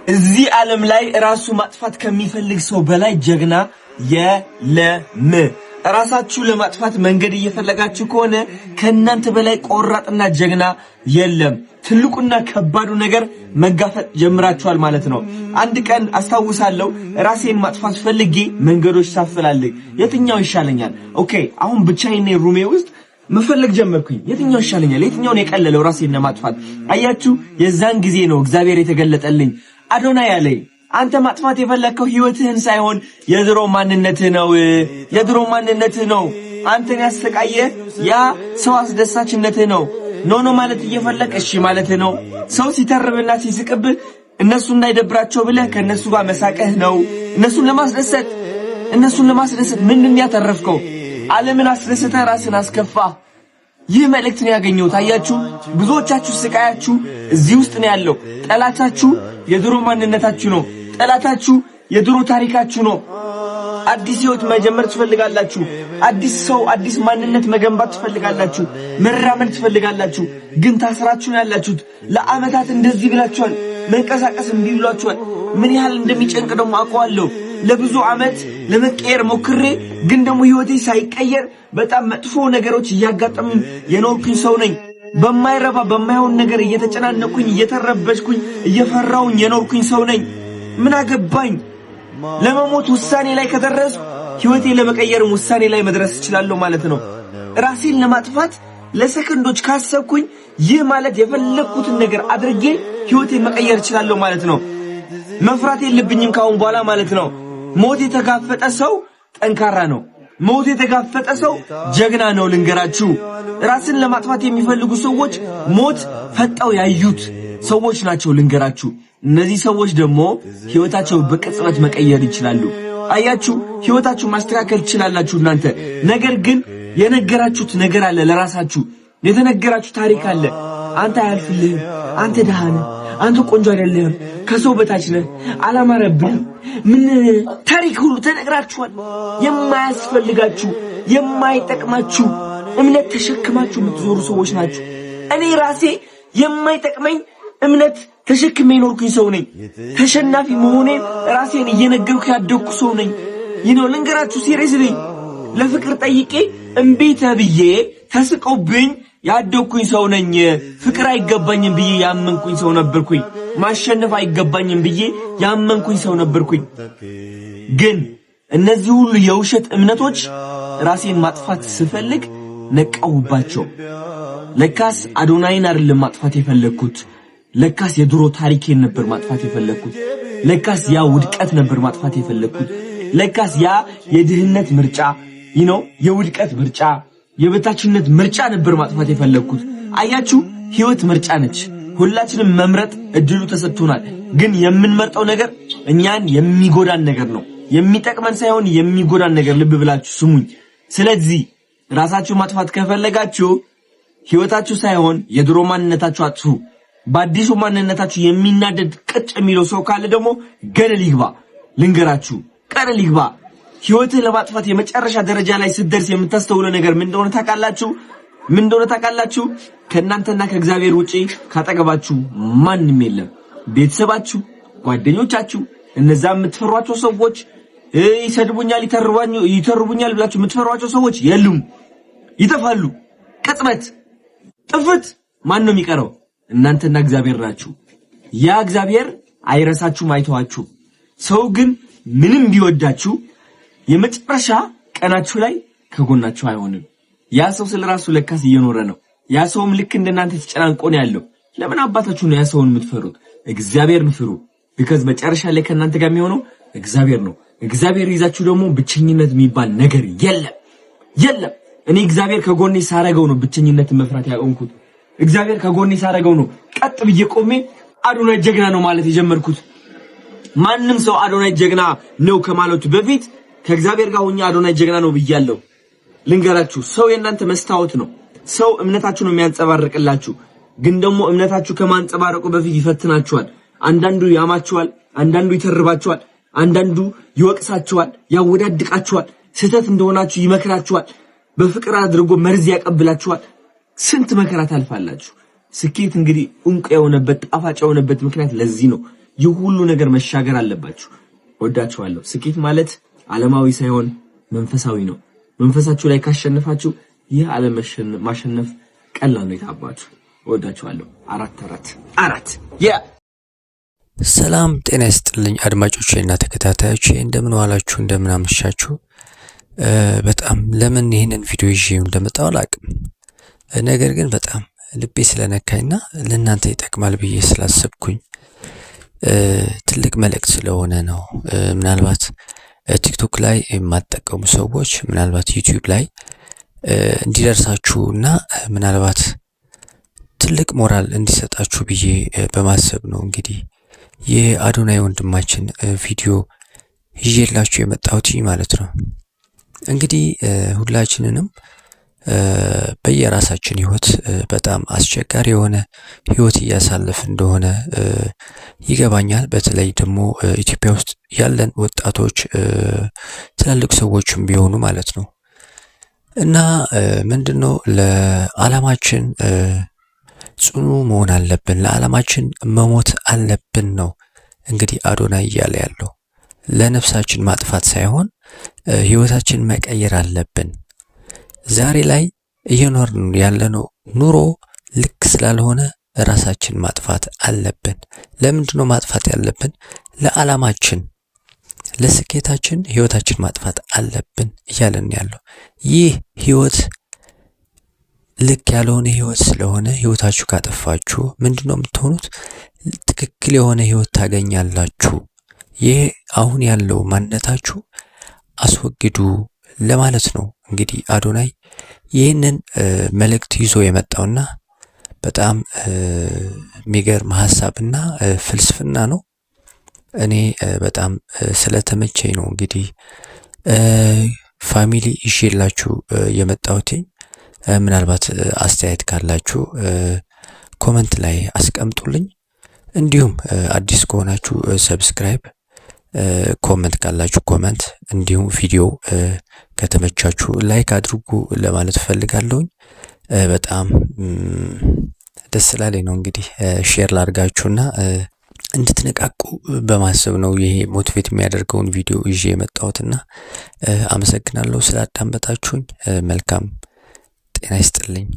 እዚህ ዓለም ላይ ራሱ ማጥፋት ከሚፈልግ ሰው በላይ ጀግና የለም። ራሳችሁ ለማጥፋት መንገድ እየፈለጋችሁ ከሆነ ከእናንተ በላይ ቆራጥና ጀግና የለም። ትልቁና ከባዱ ነገር መጋፈጥ ጀምራችኋል ማለት ነው። አንድ ቀን አስታውሳለሁ ራሴን ማጥፋት ፈልጌ መንገዶች ሳፈላልግ የትኛው ይሻለኛል? ኦኬ አሁን ብቻዬን ሩሜ ውስጥ መፈለግ ጀመርኩኝ። የትኛው ይሻለኛል? የትኛው ነው የቀለለው ራሴን ለማጥፋት? አያችሁ የዛን ጊዜ ነው እግዚአብሔር የተገለጠልኝ። አዶናይ ያለኝ አንተ ማጥፋት የፈለከው ህይወትህን ሳይሆን የድሮ ማንነትህ ነው። የድሮ ማንነትህ ነው አንተን ያሰቃየ ያ ሰው አስደሳችነትህ ነው። ኖ ማለት እየፈለክ እሺ ማለት ነው። ሰው ሲተርብና ሲስቅብህ እነሱ እንዳይደብራቸው ብለህ ከነሱ ጋር መሳቀህ ነው። እነሱን ለማስደሰት ምንድን ያተረፍከው? ዓለምን አስደሰተ ራስን አስከፋ። ይህ መልእክት ነው ያገኘው። ታያችሁ ብዙዎቻችሁ ስቃያችሁ እዚህ ውስጥ ነው ያለው። ጠላታችሁ የድሮ ማንነታችሁ ነው። ጠላታችሁ የድሮ ታሪካችሁ ነው። አዲስ ህይወት መጀመር ትፈልጋላችሁ። አዲስ ሰው አዲስ ማንነት መገንባት ትፈልጋላችሁ። መራመድ ትፈልጋላችሁ። ግን ታስራችሁ ነው ያላችሁት። ለአመታት እንደዚህ ብላችኋል። መንቀሳቀስ እምቢ ብላችኋል። ምን ያህል እንደሚጨንቅ ደግሞ አውቀዋለሁ። ለብዙ አመት ለመቀየር ሞክሬ ግን ደግሞ ህይወቴ ሳይቀየር በጣም መጥፎ ነገሮች እያጋጠሙኝ የኖርኩኝ ሰው ነኝ። በማይረባ በማይሆን ነገር እየተጨናነኩኝ እየተረበሽኩኝ እየፈራውኝ የኖርኩኝ ሰው ነኝ። ምን አገባኝ? ለመሞት ውሳኔ ላይ ከደረስኩ ህይወቴ ለመቀየር ውሳኔ ላይ መድረስ እችላለሁ ማለት ነው። ራሴን ለማጥፋት ለሰከንዶች ካሰብኩኝ ይህ ማለት የፈለኩትን ነገር አድርጌ ህይወቴን መቀየር እችላለሁ ማለት ነው። መፍራት የለብኝም ካሁን በኋላ ማለት ነው። ሞት የተጋፈጠ ሰው ጠንካራ ነው። ሞት የተጋፈጠ ሰው ጀግና ነው። ልንገራችሁ ራስን ለማጥፋት የሚፈልጉ ሰዎች ሞት ፈጣው ያዩት ሰዎች ናቸው። ልንገራችሁ እነዚህ ሰዎች ደግሞ ህይወታቸው በቅጽበት መቀየር ይችላሉ። አያችሁ ህይወታችሁ ማስተካከል ትችላላችሁ እናንተ። ነገር ግን የነገራችሁት ነገር አለ። ለራሳችሁ የተነገራችሁ ታሪክ አለ። አንተ አያልፍልህም፣ አንተ ደሃ ነህ፣ አንተ ቆንጆ አይደለህም፣ ከሰው በታች ነህ፣ አላማረብህም፣ ምን ታሪክ ሁሉ ተነግራችኋል። የማያስፈልጋችሁ የማይጠቅማችሁ እምነት ተሸክማችሁ የምትዞሩ ሰዎች ናችሁ። እኔ ራሴ የማይጠቅመኝ እምነት ተሸክሜ ኖርኩኝ ሰው ነኝ። ተሸናፊ መሆኔን ራሴን እየነገርኩ ያደግኩ ሰው ነኝ። ልንገራችሁ ሲሪየስሊ ለፍቅር ጠይቄ እምቢ ተብዬ ተስቆብኝ ያደግኩኝ ሰው ነኝ። ፍቅር አይገባኝም ብዬ ያመንኩኝ ሰው ነበርኩኝ። ማሸነፍ አይገባኝም ብዬ ያመንኩኝ ሰው ነበርኩኝ። ግን እነዚህ ሁሉ የውሸት እምነቶች ራሴን ማጥፋት ስፈልግ ነቃውባቸው። ለካስ አዶናይን አይደለም ማጥፋት የፈለኩት። ለካስ የድሮ ታሪኬን ነበር ማጥፋት የፈለኩት። ለካስ ያ ውድቀት ነበር ማጥፋት የፈለኩት። ለካስ ያ የድህነት ምርጫ የውድቀት ምርጫ የበታችነት ምርጫ ነበር ማጥፋት የፈለኩት። አያችሁ ህይወት ምርጫ ነች። ሁላችንም መምረጥ እድሉ ተሰጥቶናል። ግን የምንመርጠው ነገር እኛን የሚጎዳን ነገር ነው። የሚጠቅመን ሳይሆን የሚጎዳን ነገር። ልብ ብላችሁ ስሙኝ። ስለዚህ ራሳችሁ ማጥፋት ከፈለጋችሁ ህይወታችሁ ሳይሆን የድሮ ማንነታችሁ አጥፉ። በአዲሱ ማንነታችሁ የሚናደድ ቅጭ የሚለው ሰው ካለ ደግሞ ገደል ይግባ። ልንገራችሁ ገደል ይግባ። ህይወትህ ለማጥፋት የመጨረሻ ደረጃ ላይ ስትደርስ የምታስተውለው ነገር ምን እንደሆነ ታውቃላችሁ? ከእናንተና ከእግዚአብሔር ውጪ ካጠገባችሁ ማንም የለም። ቤተሰባችሁ፣ ጓደኞቻችሁ፣ እነዛ የምትፈሯቸው ሰዎች ይሰድቡኛል ይተርቡኛል ብላችሁ የምትፈሯቸው ሰዎች የሉም፣ ይጠፋሉ። ቅጽበት ጥፍት። ማን ነው የሚቀረው? እናንተና እግዚአብሔር ናችሁ። ያ እግዚአብሔር አይረሳችሁም፣ አይተዋችሁም። ሰው ግን ምንም ቢወዳችሁ የመጨረሻ ቀናችሁ ላይ ከጎናችሁ አይሆንም። ያ ሰው ስለራሱ ለካስ እየኖረ ነው። ያ ሰውም ልክ እንደናንተ ተጨናንቆ ነው ያለው። ለምን አባታችሁ ነው ያ ሰውን የምትፈሩት? እግዚአብሔርን ፍሩ። because መጨረሻ ላይ ከናንተ ጋር የሚሆነው እግዚአብሔር ነው። እግዚአብሔር ይዛችሁ ደግሞ ብቸኝነት የሚባል ነገር የለም። እኔ እግዚአብሔር ከጎኔ ሳረገው ነው ብቸኝነትን መፍራት ያቆምኩት። እግዚአብሔር ከጎኔ ሳረገው ነው ቀጥ ብዬ ቆሜ አዶናይ ጀግና ነው ማለት የጀመርኩት። ማንም ሰው አዶናይ ጀግና ነው ከማለቱ በፊት ከእግዚአብሔር ጋር ሆኜ አዶናይ ጀግና ነው ብያለሁ። ልንገራችሁ ሰው የናንተ መስታወት ነው። ሰው እምነታችሁ ነው የሚያንጸባርቅላችሁ። ግን ደግሞ እምነታችሁ ከማንጸባረቁ በፊት ይፈትናችኋል። አንዳንዱ ያማችኋል፣ አንዳንዱ ይተርባችኋል፣ አንዳንዱ ይወቅሳችኋል፣ ያወዳድቃችኋል፣ ስህተት እንደሆናችሁ ይመክራችኋል፣ በፍቅር አድርጎ መርዝ ያቀብላችኋል። ስንት መከራ ታልፋላችሁ። ስኬት እንግዲህ እንቁ የሆነበት ጣፋጭ የሆነበት ምክንያት ለዚህ ነው። የሁሉ ነገር መሻገር አለባችሁ። ወዳችኋለሁ። ስኬት ማለት ዓለማዊ ሳይሆን መንፈሳዊ ነው። መንፈሳችሁ ላይ ካሸነፋችሁ ይህ ዓለም ማሸነፍ ቀላል ነው። ይታባችሁ። ወዳችኋለሁ። አራት ሰላም ጤና ይስጥልኝ አድማጮቼና ተከታታዮቼ እንደምን ዋላችሁ እንደምን አመሻችሁ። በጣም ለምን ይሄንን ቪዲዮ ይዤ እንደመጣሁ አላውቅም። ነገር ግን በጣም ልቤ ስለነካኝና ለእናንተ ይጠቅማል ብዬ ስላሰብኩኝ ትልቅ መልእክት ስለሆነ ነው። ምናልባት ቲክቶክ ላይ የማትጠቀሙ ሰዎች ምናልባት ዩቲዩብ ላይ እንዲደርሳችሁና ምናልባት ትልቅ ሞራል እንዲሰጣችሁ ብዬ በማሰብ ነው እንግዲህ የአዶናይ ወንድማችን ቪዲዮ ይዤላችሁ የመጣሁት ማለት ነው። እንግዲህ ሁላችንንም በየራሳችን ህይወት በጣም አስቸጋሪ የሆነ ህይወት እያሳለፍ እንደሆነ ይገባኛል። በተለይ ደግሞ ኢትዮጵያ ውስጥ ያለን ወጣቶች ትላልቅ ሰዎችም ቢሆኑ ማለት ነው እና ምንድነው ለዓላማችን ጽኑ መሆን አለብን፣ ለዓላማችን መሞት አለብን ነው እንግዲህ አዶናይ እያለ ያለው። ለነፍሳችን ማጥፋት ሳይሆን ህይወታችን መቀየር አለብን። ዛሬ ላይ እየኖርን ያለነው ኑሮ ልክ ስላልሆነ ራሳችን ማጥፋት አለብን። ለምንድነው ማጥፋት ያለብን? ለዓላማችን፣ ለስኬታችን ህይወታችን ማጥፋት አለብን እያለን ያለው። ይህ ህይወት ልክ ያልሆነ ህይወት ስለሆነ ህይወታችሁ ካጠፋችሁ ምንድነው የምትሆኑት? ትክክል የሆነ ህይወት ታገኛላችሁ። ይህ አሁን ያለው ማንነታችሁ አስወግዱ ለማለት ነው። እንግዲህ አዶናይ ይህንን መልእክት ይዞ የመጣውና በጣም የሚገርም ሐሳብና ፍልስፍና ነው። እኔ በጣም ስለተመቸኝ ነው እንግዲህ ፋሚሊ ይዤላችሁ የመጣሁት። ምናልባት አስተያየት ካላችሁ ኮመንት ላይ አስቀምጡልኝ። እንዲሁም አዲስ ከሆናችሁ ሰብስክራይብ፣ ኮመንት ካላችሁ ኮመንት፣ እንዲሁም ቪዲዮ ከተመቻችሁ ላይክ አድርጉ ለማለት ፈልጋለሁኝ። በጣም ደስ ስላለኝ ነው እንግዲህ ሼር ላድርጋችሁና እንድትነቃቁ በማሰብ ነው ይሄ ሞቲቬት የሚያደርገውን ቪዲዮ ይዤ የመጣሁትና አመሰግናለሁ ስላዳመጣችሁኝ። መልካም ጤና ይስጥልኝ።